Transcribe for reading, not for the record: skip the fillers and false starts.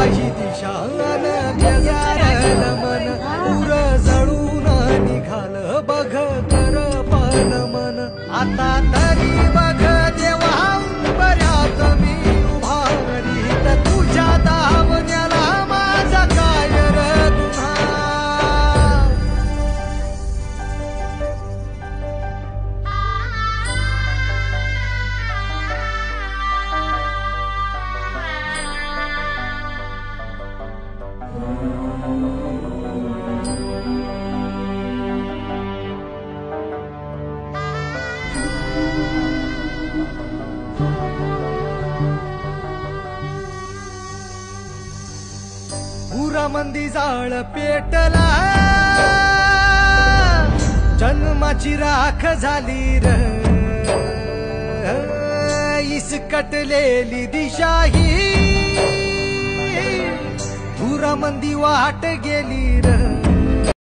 माझी दिशा बेजारल मन उर जळून निघाल बघ करपल मन आता तरी बघ देवा बऱ्यात मी उभारी तर तुझ्या दावण्याला माझा काय र तुझा मंदी जाळ पेटला जन्माची राख झाली र इसकटलेली दिशा ही धुरामंदी वाट गेली